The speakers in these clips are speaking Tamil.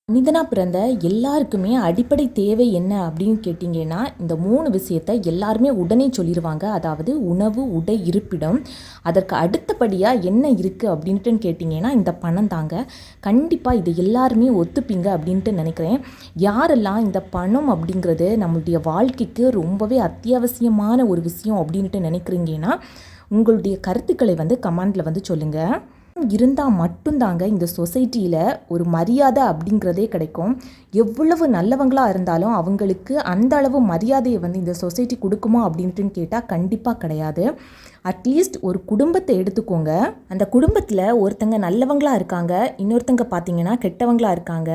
மனிதனாக பிறந்த எல்லாருக்குமே அடிப்படை தேவை என்ன அப்படின்னு கேட்டிங்கன்னா இந்த 3 விஷயத்தை எல்லாருமே உடனே சொல்லிடுவாங்க. அதாவது உணவு, உடை, இருப்பிடம். அதற்கு அடுத்தபடியாக என்ன இருக்குது அப்படின்ட்டுன்னு கேட்டிங்கன்னா இந்த பணம் தாங்க. கண்டிப்பாக இது எல்லாருமே ஒத்துப்பீங்க அப்படின்ட்டு நினைக்கிறேன். யாரெல்லாம் இந்த பணம் அப்படிங்கிறது நம்மளுடைய வாழ்க்கைக்கு ரொம்பவே அத்தியாவசியமான ஒரு விஷயம் அப்படின்ட்டு நினைக்கிறீங்கன்னா உங்களுடைய கருத்துக்களை கமெண்டில் சொல்லுங்கள். இருந்தால் மட்டும்தாங்க இந்த சொசைட்டியில் ஒரு மரியாதை அப்படிங்கிறதே கிடைக்கும். எவ்வளவு நல்லவங்களாக இருந்தாலும் அவங்களுக்கு அந்த அளவு மரியாதையை இந்த சொசைட்டி கொடுக்குமா அப்படின்ட்டுன்னு கேட்டால் கண்டிப்பாக கிடையாது. அட்லீஸ்ட் ஒரு குடும்பத்தை எடுத்துக்கோங்க. அந்த குடும்பத்தில் ஒருத்தங்க நல்லவங்களாக இருக்காங்க, இன்னொருத்தங்க பார்த்தீங்கன்னா கெட்டவங்களாக இருக்காங்க.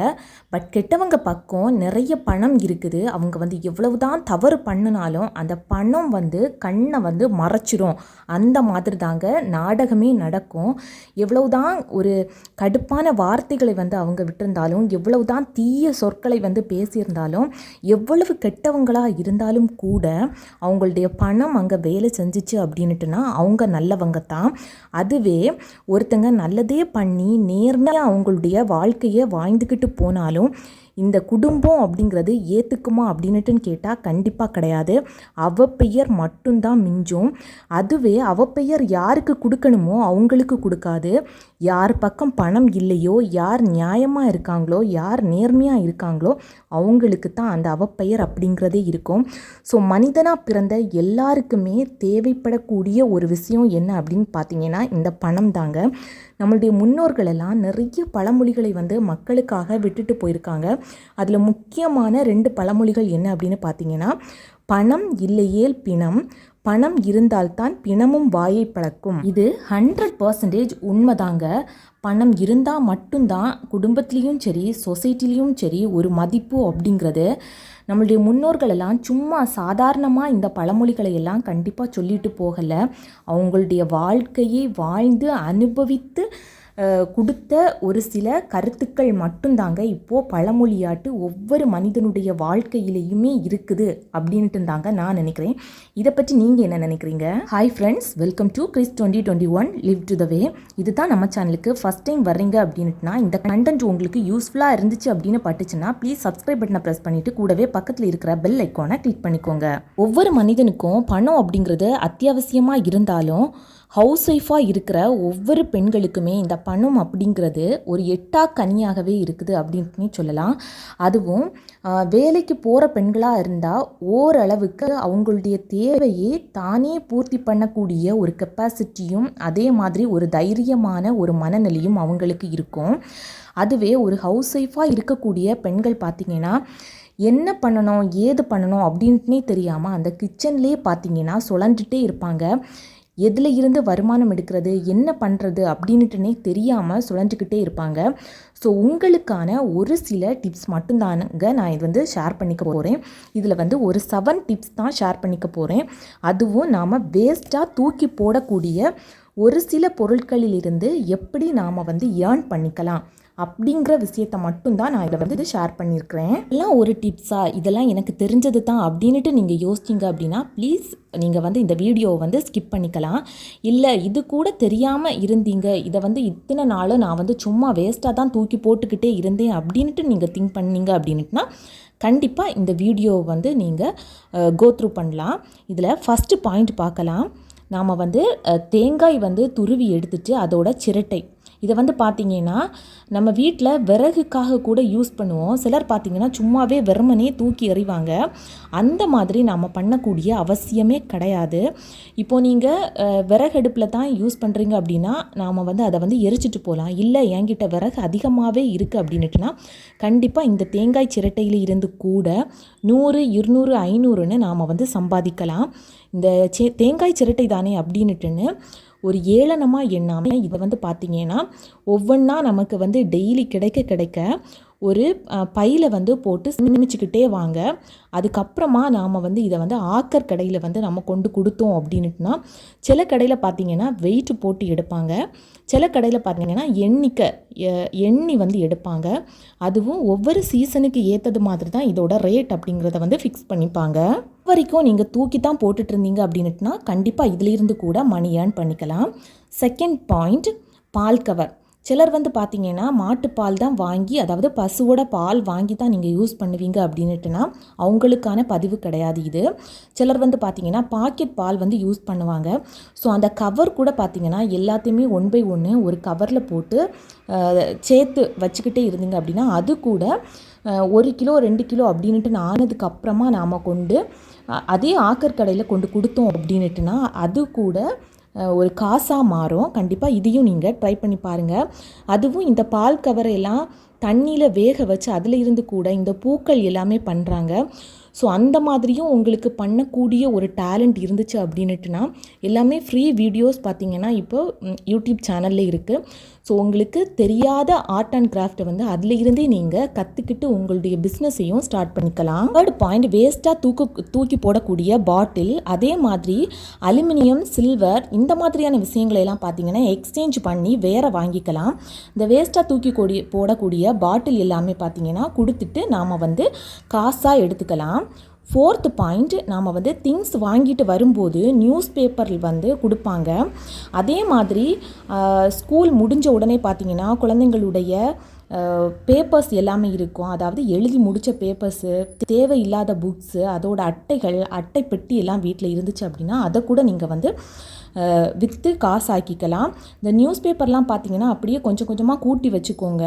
பட் கெட்டவங்க பக்கம் நிறைய பணம் இருக்குது. அவங்க எவ்வளவு தான் தவறு பண்ணினாலும் அந்த பணம் கண்ணை மறைச்சிரும். அந்த மாதிரி தாங்க நாடகமே நடக்கும். எவ்வளவுதான் ஒரு கடுப்பான வார்த்தைகளை அவங்க விட்டிருந்தாலும், எவ்வளவு தான் தீய சொற்களை பேசியிருந்தாலும், எவ்வளவு கெட்டவங்களாக இருந்தாலும் கூட அவங்களுடைய பணம் அங்கே வேலை செஞ்சிச்சு அப்படின்ட்டுனா அவங்க நல்லவங்க தான். அதுவே ஒருத்தங்க நல்லதே பண்ணி நேர்மையாக அவங்களுடைய வாழ்க்கையை வாழ்ந்துக்கிட்டு போனாலும் இந்த குடும்பம் அப்படிங்கிறது ஏற்றுக்குமா அப்படின்ட்டுன்னு கேட்டால் கண்டிப்பாக கிடையாது. அவப்பெயர் மட்டும்தான் மிஞ்சும். அதுவே அவப்பெயர் யாருக்கு கொடுக்கணுமோ அவங்களுக்கு கொடுக்காது. யார் பக்கம் பணம் இல்லையோ, யார் நியாயமாக இருக்காங்களோ, யார் நேர்மையாக இருக்காங்களோ அவங்களுக்கு தான் அந்த அவப்பெயர் அப்படிங்கிறதே இருக்கும். ஸோ மனிதனாக பிறந்த எல்லாருக்குமே தேவைப்படக்கூடிய ஒரு விஷயம் என்ன அப்படின்னு பார்த்தீங்கன்னா இந்த பணம் தாங்க. நம்மளுடைய முன்னோர்களெல்லாம் நிறைய பழமொழிகளை மக்களுக்காக விட்டுட்டு போயிருக்காங்க. அதில் முக்கியமான 2 பழமொழிகள் என்ன அப்படின்னு பார்த்தீங்கன்னா, பணம் இல்லையேல் பிணம், பணம் இருந்தால்தான் பிணமும் வாயை பழக்கும். இது 100% உண்மைதாங்க. பணம் இருந்தால் மட்டும்தான் குடும்பத்துலேயும் சரி சொசைட்டிலையும் சரி ஒரு மதிப்பு அப்படிங்கிறது. நம்மளுடைய முன்னோர்களெல்லாம் சும்மா சாதாரணமாக இந்த பழமொழிகளை எல்லாம் கண்டிப்பாக சொல்லிட்டு போகலை. அவங்களுடைய வாழ்க்கையை வாழ்ந்து அனுபவித்து கொடுத்த ஒரு சில கருத்துக்கள் மட்டும்தாங்க இப்போது பழமொழியாட்டு ஒவ்வொரு மனிதனுடைய வாழ்க்கையிலையுமே இருக்குது அப்படின்ட்டு தாங்க நான் நினைக்கிறேன். இதை பற்றி நீங்கள் என்ன நினைக்கிறீங்க? Hi friends, welcome to Chris 2021 live to the way. இதுதான் நம்ம சேனலுக்கு ஃபஸ்ட் டைம் வர்றீங்க அப்படின்ட்டுனா இந்த கண்டென்ட் உங்களுக்கு யூஸ்ஃபுல்லாக இருந்துச்சு அப்படின்னு பட்டுச்சுன்னா ப்ளீஸ் சப்ஸ்கிரைப் பட்டனை ப்ரெஸ் பண்ணிவிட்டு கூடவே பக்கத்தில் இருக்கிற பெல் ஐக்கானை கிளிக் பண்ணிக்கோங்க. ஒவ்வொரு மனிதனுக்கும் பணம் அப்படிங்கிறது அத்தியாவசியமாக இருந்தாலும் ஹவுஸ் ஒய்ஃபாக இருக்கிற ஒவ்வொரு பெண்களுக்குமே இந்த பணம் அப்படிங்கிறது ஒரு எட்டாக்கனியாகவே இருக்குது அப்படின்னு சொல்லலாம். அதுவும் வேலைக்கு போகிற பெண்களாக இருந்தால் ஓரளவுக்கு அவங்களுடைய தேவையை தானே பூர்த்தி பண்ணக்கூடிய ஒரு கெப்பாசிட்டியும் அதே மாதிரி ஒரு தைரியமான ஒரு மனநிலையும் அவங்களுக்கு இருக்கும். அதுவே ஒரு ஹவுஸ் ஒய்ஃபாக இருக்கக்கூடிய பெண்கள் பார்த்திங்கன்னா என்ன பண்ணணும் ஏது பண்ணணும் அப்படின்ட்டுனே தெரியாமல் அந்த கிச்சன்லேயே பார்த்திங்கன்னா சுழன்றுட்டே இருப்பாங்க. எதில் இருந்து வருமானம் எடுக்கிறது, என்ன பண்ணுறது அப்படின்ட்டுனே தெரியாமல் சுழஞ்சிக்கிட்டே இருப்பாங்க. ஸோ உங்களுக்கான ஒரு சில டிப்ஸ் மட்டும்தானுங்க நான் இது ஷேர் பண்ணிக்க போகிறேன். இதில் ஒரு 7 டிப்ஸ் தான் ஷேர் பண்ணிக்க போகிறேன். அதுவும் நாம் வேஸ்ட்டாக தூக்கி போடக்கூடிய ஒரு சில பொருட்களிலிருந்து எப்படி நாம் ஏர்ன் பண்ணிக்கலாம் அப்படிங்கிற விஷயத்தை மட்டும்தான் நான் இதை ஷேர் பண்ணியிருக்கிறேன். எல்லாம் ஒரு டிப்ஸா, இதெல்லாம் எனக்கு தெரிஞ்சது தான் அப்படின்ட்டு நீங்கள் யோசிச்சிங்க அப்படின்னா ப்ளீஸ் நீங்கள் இந்த வீடியோவை ஸ்கிப் பண்ணிக்கலாம். இல்லை இது கூட தெரியாமல் இருந்தீங்க, இதை இத்தனை நாள் நான் சும்மா வேஸ்ட்டாக தான் தூக்கி போட்டுக்கிட்டே இருந்தேன் அப்படின்ட்டு நீங்கள் திங்க் பண்ணீங்க அப்படின்ட்டுனா கண்டிப்பாக இந்த வீடியோவை நீங்கள் கோத்ரூ பண்ணலாம். இதில் ஃபஸ்ட்டு பாயிண்ட் பார்க்கலாம். நாம் தேங்காய் துருவி எடுத்துட்டு அதோட சிரட்டை இதை பார்த்திங்கன்னா நம்ம வீட்டில் விறகுக்காக கூட யூஸ் பண்ணுவோம். சிலர் பார்த்திங்கன்னா சும்மாவே வெறுமனே தூக்கி எறிவாங்க. அந்த மாதிரி நாம் பண்ணக்கூடிய அவசியமே கிடையாது. இப்போது நீங்கள் விறகடுப்பில் தான் யூஸ் பண்ணுறீங்க அப்படின்னா நாம் அதை எரிச்சிட்டு போகலாம். இல்லை என்கிட்ட விறகு அதிகமாகவே இருக்குது அப்படின்ட்டுனா கண்டிப்பாக இந்த தேங்காய் சிரட்டையில் இருந்து கூட 100, 200, 500ன்னு நாம் சம்பாதிக்கலாம். இந்த தேங்காய் சிரட்டை தானே அப்படின்ட்டுன்னு ஒரு ஏளனமாக எண்ணாமல் இதை பார்த்திங்கன்னா ஒவ்வொன்றா நமக்கு டெய்லி கிடைக்க ஒரு பையில் போட்டு சேமிச்சுக்கிட்டே வாங்க. அதுக்கப்புறமா நாம் இதை ஆக்கர் கடையில் நம்ம கொண்டு கொடுத்தோம் அப்படின்ட்டுனா சில கடையில் பார்த்திங்கன்னா வெயிட் போட்டு எடுப்பாங்க. சில கடையில் பார்த்திங்கன்னா எண்ணி எடுப்பாங்க. அதுவும் ஒவ்வொரு சீசனுக்கு ஏற்றது மாதிரி தான் இதோட ரேட் அப்படிங்கிறத ஃபிக்ஸ் பண்ணிப்பாங்க. வரைக்கும் நீங்கள் தூக்கி தான் போட்டுட்டு இருந்தீங்க அப்படின்ட்டுனா கண்டிப்பாக இதிலிருந்து கூட மணி ஏர்ன் பண்ணிக்கலாம். செகண்ட் பாயிண்ட், பால் கவர். சிலர் வந்து பார்த்தீங்கன்னா மாட்டுப்பால் தான் வாங்கி, அதாவது பசுவோட பால் வாங்கி தான் நீங்கள் யூஸ் பண்ணுவீங்க அப்படின்னுட்டுனா அவங்களுக்கான பதிவு கிடையாது இது. சிலர் வந்து பார்த்தீங்கன்னா பாக்கெட் பால் வந்து யூஸ் பண்ணுவாங்க. ஸோ அந்த கவர் கூட பார்த்தீங்கன்னா எல்லாத்தையுமே 1 பை 1 ஒரு கவரில் போட்டு சேர்த்து வச்சுக்கிட்டே இருந்தீங்க அப்படின்னா அது கூட 1 கிலோ 2 கிலோ அப்படின்ட்டு ஆனதுக்கு அப்புறமா நாம் கொண்டு அதே ஆக்கர் கடையில் கொண்டு கொடுத்தோம் அப்படின்னுட்டுனா அது கூட ஒரு காசாக மாறும். கண்டிப்பாக இதையும் நீங்கள் ட்ரை பண்ணி பாருங்கள். அதுவும் இந்த பால் கவரை எல்லாம் தண்ணியில் வேக வச்சு அதில் இருந்து கூட இந்த பூக்கள் எல்லாமே பண்ணுறாங்க. ஸோ அந்த மாதிரியும் உங்களுக்கு பண்ணக்கூடிய ஒரு டேலண்ட் இருந்துச்சு அப்படின்னுட்டுனா எல்லாமே ஃப்ரீ வீடியோஸ் பார்த்தீங்கன்னா இப்போ யூடியூப் சேனலில் இருக்குது. ஸோ உங்களுக்கு தெரியாத ஆர்ட் அண்ட் கிராஃப்டை வந்து அதில் இருந்தே நீங்கள் கற்றுக்கிட்டு உங்களுடைய பிஸ்னஸையும் ஸ்டார்ட் பண்ணிக்கலாம். தேர்ட் பாயிண்ட், வேஸ்ட்டாக தூக்கி போடக்கூடிய பாட்டில், அதே மாதிரி அலுமினியம், சில்வர் இந்த மாதிரியான விஷயங்களை எல்லாம் பார்த்தீங்கன்னா எக்ஸ்சேஞ்ச் பண்ணி வேறு வாங்கிக்கலாம். இந்த வேஸ்ட்டாக தூக்கி போடக்கூடிய பாட்டில் எல்லாமே பார்த்தீங்கன்னா கொடுத்துட்டு நாம் வந்து காசாக எடுத்துக்கலாம். 4th பாயிண்ட், நாம் வந்து திங்ஸ் வாங்கிட்டு வரும்போது நியூஸ் பேப்பரில் வந்து கொடுப்பாங்க. அதே மாதிரி ஸ்கூல் முடிஞ்ச உடனே பார்த்திங்கன்னா குழந்தைங்களுடைய பேப்பர்ஸ் எல்லாமே இருக்கும். அதாவது எழுதி முடித்த பேப்பர்ஸு, தேவையில்லாத புக்ஸு, அதோட அட்டைகள், அட்டை பெட்டி எல்லாம் வீட்டில் இருந்துச்சு அப்படின்னா அதை கூட நீங்கள் வந்து விற்று காசாக்கிக்கலாம். இந்த நியூஸ் பேப்பர்லாம் பார்த்தீங்கன்னா அப்படியே கொஞ்சம் கொஞ்சமாக கூட்டி வச்சுக்கோங்க.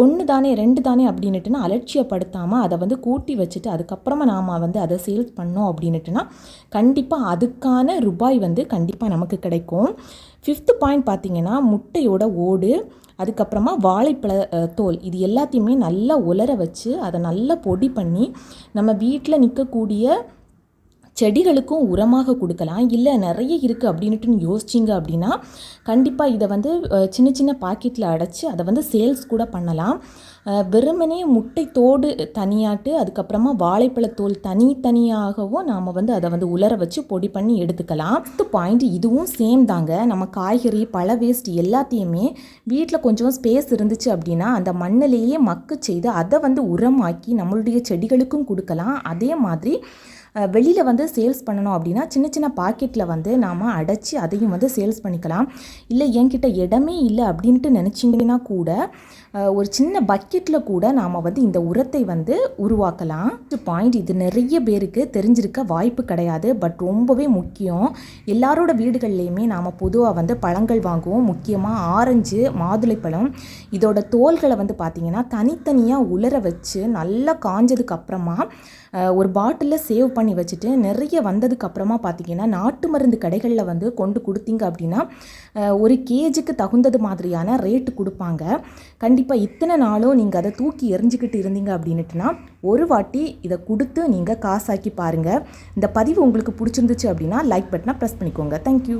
1 தானே 2 தானே அப்படின்னுட்டுனா அலட்சியப்படுத்தாமல் அதை வந்து கூட்டி வச்சுட்டு அதுக்கப்புறமா நாம் வந்து அதை சேல்ஸ் பண்ணோம் அப்படின்னுட்டுனா கண்டிப்பாக அதுக்கான ரூபாய் வந்து கண்டிப்பாக நமக்கு கிடைக்கும். 5th பாயிண்ட் பார்த்தீங்கன்னா முட்டையோட ஓடு, அதுக்கப்புறமா வாழைப்பழ தோல், இது எல்லாத்தையுமே நல்லா உலர வச்சு அதை நல்லா பொடி பண்ணி நம்ம வீட்டில் நிற்கக்கூடிய செடிகளுக்கும் உரமாக கொடுக்கலாம். இல்லை நிறைய இருக்குது அப்படின்ட்டு யோசிச்சிங்க அப்படின்னா கண்டிப்பாக இதை வந்து சின்ன சின்ன பாக்கெட்டில் அடைச்சி அதை வந்து சேல்ஸ் கூட பண்ணலாம். வெறுமனே முட்டை தோடு தனியாட்டு, அதுக்கப்புறமா வாழைப்பழத்தோல் தனியாகவும் நாம் வந்து அதை வந்து உலர வச்சு பொடி பண்ணி எடுத்துக்கலாம். 5th பாயிண்ட், இதுவும் சேம் தாங்க. நம்ம காய்கறி, பழ வேஸ்ட் எல்லாத்தையுமே வீட்டில் கொஞ்சம் ஸ்பேஸ் இருந்துச்சு அப்படின்னா அந்த மண்ணிலேயே மக்கு செய்து அதை வந்து உரமாக்கி நம்மளுடைய செடிகளுக்கும் கொடுக்கலாம். அதே மாதிரி வெளியில் வந்து சேல்ஸ் பண்ணணும் அப்படின்னா சின்ன சின்ன பாக்கெட்டில் வந்து நாம் அடைச்சி அதையும் வந்து சேல்ஸ் பண்ணிக்கலாம். இல்லை என்கிட்ட இடமே இல்லை அப்படின்ட்டு நினச்சிங்கன்னா கூட ஒரு சின்ன பக்கெட்டில் கூட நாம் வந்து இந்த உரத்தை வந்து உருவாக்கலாம். பாயிண்ட், இது நிறைய பேருக்கு தெரிஞ்சிருக்க வாய்ப்பு கிடையாது, பட் ரொம்பவே முக்கியம். எல்லாரோட வீடுகள்லையுமே நாம் பொதுவாக வந்து பழங்கள் வாங்குவோம். முக்கியமாக ஆரஞ்சு, மாதுளைப்பழம், இதோட தோல்களை வந்து பார்த்திங்கன்னா தனித்தனியாக உலர வச்சு நல்லா காஞ்சதுக்கு அப்புறமா ஒரு பாட்டிலில் சேவ் பண்ணி வச்சுட்டு நிறைய வந்ததுக்கு அப்புறமா பார்த்திங்கன்னா நாட்டு மருந்து கடைகளில் வந்து கொண்டு கொடுத்தீங்க அப்படின்னா ஒரு கேஜுக்கு தகுந்தது மாதிரியான ரேட்டு கொடுப்பாங்க. கண்டிப்பாக இத்தனை நாளும் நீங்கள் அதை தூக்கி எறிஞ்சிக்கிட்டு இருந்தீங்க அப்படின்னுட்டுனா ஒரு வாட்டி இதை கொடுத்து நீங்கள் காசாக்கி பாருங்கள். இந்த பதிவு உங்களுக்கு பிடிச்சிருந்துச்சு அப்படின்னா லைக் பட்டனை ப்ரெஸ் பண்ணிக்கோங்க. தேங்க்யூ.